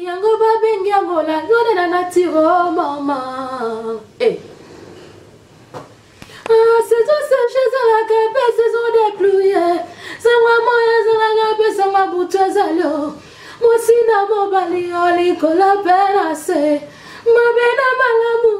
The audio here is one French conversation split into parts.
yango babengi yango la lode na natiro mama. Eh. Ah, saison sèche la cape, saison déplouillée. C'est moi moyen de la cape, c'est ma bouteille zalo. Moi si na mo bali oli kola penase. Ma bena malamu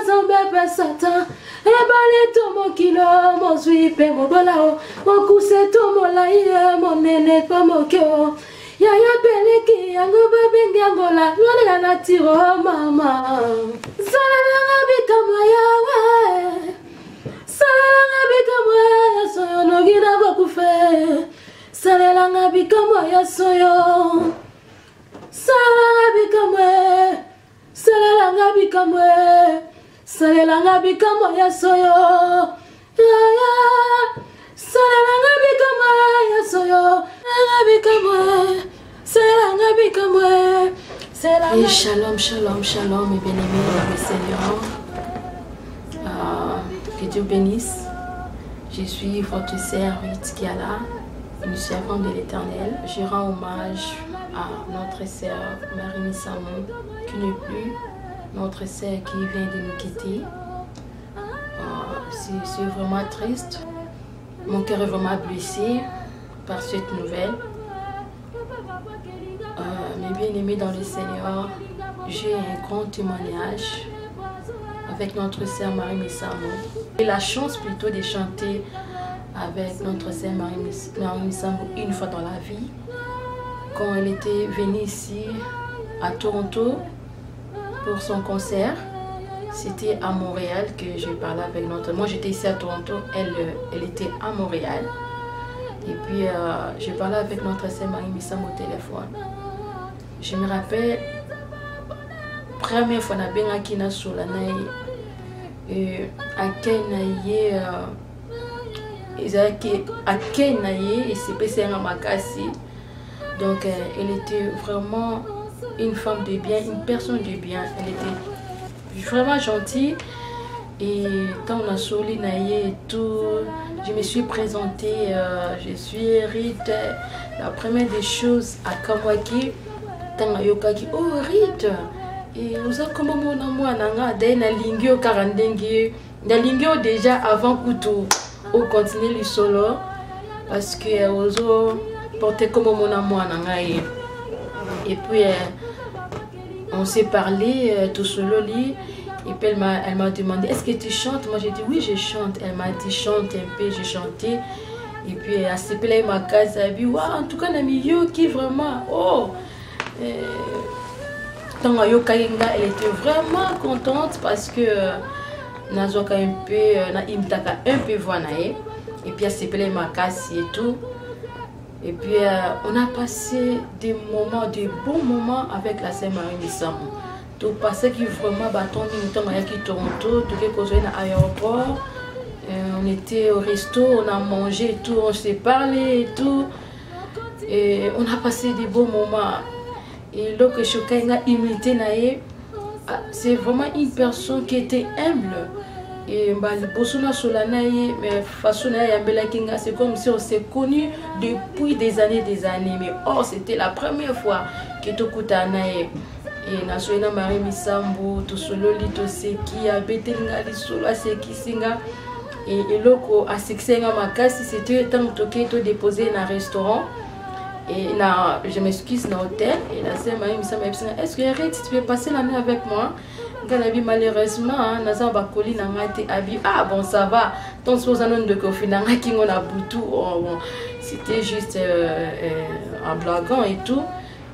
sans bébé satan. E bale to mo kilo mo swipe mo bolao. Mo kuse to mo laie mo nene pa mo kyo. Yaya peleki yango babengi yango la lode na natiro mama. Salela bikama yawe. Salela bikama ya soyo no gina bakufe. Salela bikama ya soyo. Salela bikama. Salela bikama. Salela bikama ya soyo. Ya. Salela bikama ya soyo. Et shalom, shalom, shalom, mes bien-aimés dans le Seigneur. Que Dieu bénisse. Je suis votre sœur Ruth Kiala, une servante de l'Éternel. Je rends hommage à notre sœur Marie Missamou, qui n'est plus, notre sœur qui vient de nous quitter. C'est vraiment triste. Mon cœur est vraiment blessé par cette nouvelle. Mes bien-aimés dans le Seigneur, j'ai un grand témoignage avec notre sœur Marie Missamou. J'ai la chance plutôt de chanter avec notre sœur Marie Missamou une fois dans la vie. Quand elle était venue ici à Toronto pour son concert, c'était à Montréal que j'ai parlé avec notre... Moi j'étais ici à Toronto, elle était à Montréal. Et puis j'ai parlé avec notre sœur Marie Missamou au téléphone. Je me rappelle, première fois na benga kina sola nae akenaye ezaki akenaye et c'est passé à makasi. Donc elle était vraiment une femme de bien, une personne de bien. Elle était vraiment gentille. Et quand on a soli naye et tout, je me suis présentée, je suis Rite. La première des choses à Kamwaki, tant yokaki, oh Rite, et vous avez comment mon amour nanga na lingio karandengi, na lingio déjà avant Koutou, au continent du solo, parce que ozo portait comme mon amour nanga et puis on s'est parlé tout solo li. Et puis elle m'a demandé, est-ce que tu chantes? Moi j'ai dit oui, je chante. Elle m'a dit chante un peu, j'ai chanté. Et puis elle s'est plaît ma case, elle a dit waouh, en tout cas la milieu qui vraiment oh. Tant elle était vraiment contente parce que nazoka un peu na imtaka un peu voanae. Et puis elle s'est plaît ma case et tout. Et puis on a passé des moments, des bons moments avec la sœur Marie Missamou. Tout passé qui vraiment bâton temps à Toronto, tout les causes à l'aéroport. On était au resto, on a mangé et tout, on s'est parlé et tout. Et on a passé des beaux moments. Et là que je suis imité, c'est vraiment une personne qui était humble. Et c'est comme si on s'est connus depuis des années. Mais oh, c'était la première fois que tu écoutes Anaïe. Et nasoena Marie Missamou to solo lito seki abetenga li solo seki singa et loko a sexenga makasi c'était tant toqué to déposer dans restaurant et là je m'excuse dans hôtel et la sœur Marie Missamou est-ce que Arrête tu peux passer la nuit avec moi nganabi malheureusement naza bakoli na ngate abi ah bon ça va ton sozanon de kofinanga kingo na butu oh, bon c'était juste en blaguant et tout.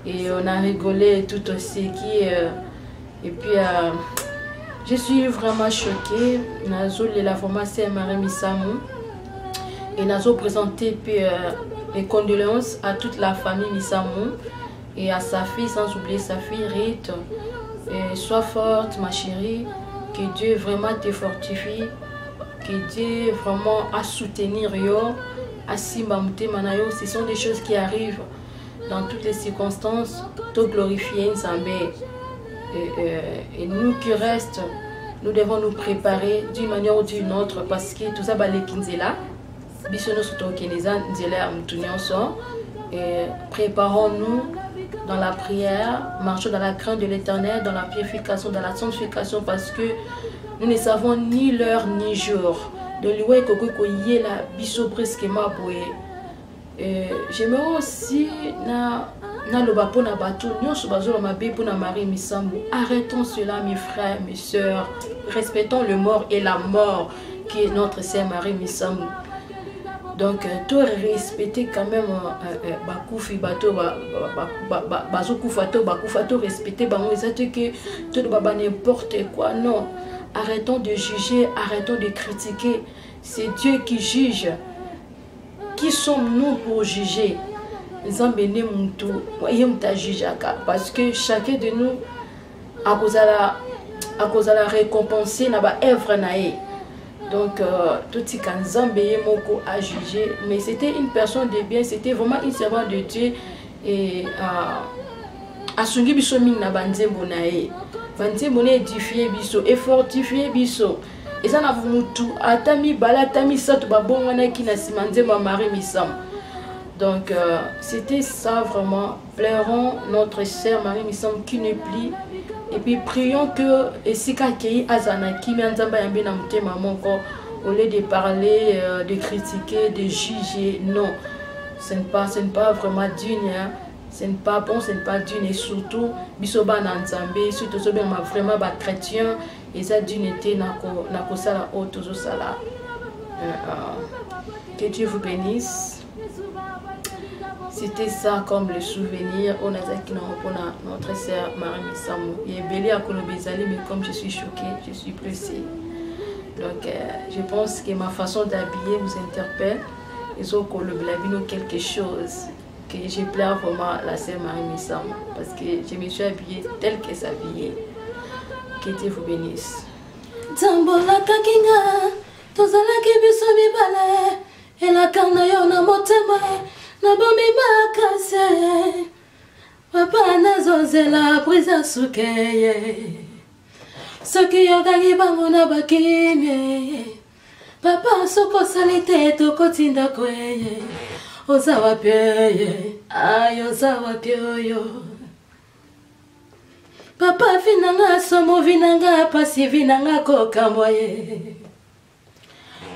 Et on a rigolé tout aussi. Et puis, je suis vraiment choquée. Nazo la formation Marie Missamou. Et Nazo présenté les condoléances à toute la famille Missamou. Et à sa fille, sans oublier sa fille Rite. Sois forte, ma chérie. Que Dieu vraiment te fortifie. Que Dieu vraiment a soutenir yo. Asimba mute manayo. Ce sont des choses qui arrivent. Dans toutes les circonstances, tout glorifier Nzambé. Et nous qui restons, nous devons nous préparer d'une manière ou d'une autre parce que tout ça, les Kinzela, Bissono Soto Keneza, Nzela Moutounianso, préparons-nous dans la prière, marchons dans la crainte de l'Éternel, dans la purification, dans la sanctification, parce que nous ne savons ni l'heure ni jour. De l'oué koko koyé la biso presque ma boye. J'aimerais aussi na le bapo na bateau, nous sommes bazo ma bé pour na Marie Misambo. Arrêtons cela, mes frères, mes sœurs. Respectons le mort et la mort qui est notre sœur Marie Misambo. Donc, tout respecter quand même bakoufi bateau bazo koufato bakoufato respecter bango ezate que tout baba n'importe quoi. Non, arrêtons de juger, arrêtons de critiquer. C'est Dieu qui juge. Qui sommes-nous pour juger? Parce que chacun de nous a cause à la récompenser n'a pas œuvre nae. Donc tout ce qu'on moko a jugé, mais c'était une personne de bien, c'était vraiment une servante de Dieu et a sungi biso ming na banzembo nae. Banzembo na édifier biso et fortifier biso. Et ça n'a pas mutu atami bala tami sato babon wana ki na simanzembo Marie Misambo. Donc c'était ça vraiment. Pleurons notre sœur Marie Misambo qui ne plie. Et puis prions que Esika Kei Azanaki Mianzamba Yambe Namte Maman au lieu de parler, de critiquer, de juger. Non, ce n'est pas vraiment digne. Hein. Ce n'est pas bon, ce n'est pas digne. Et surtout, Bisoba Nanzambe, surtout vraiment chrétien. Et ça dignité Nako Sala Otozo Sala. Que Dieu vous bénisse. C'était ça comme le souvenir. On a notre sœur Marie Misambo. Il est belé à Kolobezali, mais comme je suis choquée, je suis blessée. Donc, je pense que ma façon d'habiller vous interpelle. Ils ont Kolobelabino quelque chose que je plaire vraiment la sœur Marie Misambo. Parce que je me suis habillée telle qu'elle s'habillait. Que Dieu vous bénisse. Zambola kakinga, tozala kibiso bibale, et la carne yona motema. Nabomi bakase papa nazozela brisa sukeye soki yogangi bango na bakimye papa soko salite tokotinda kweye ozawa pye ayo zawa pyoyo papa vinanga somo vinanga pasi vinanga kokamboye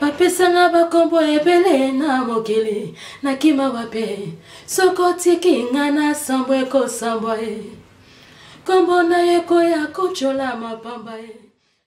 bapesanga bakombo ebele na mokili nakima wape soko tiki ngana sambwe ko sambwe kombo na yeko ya kochola mapamba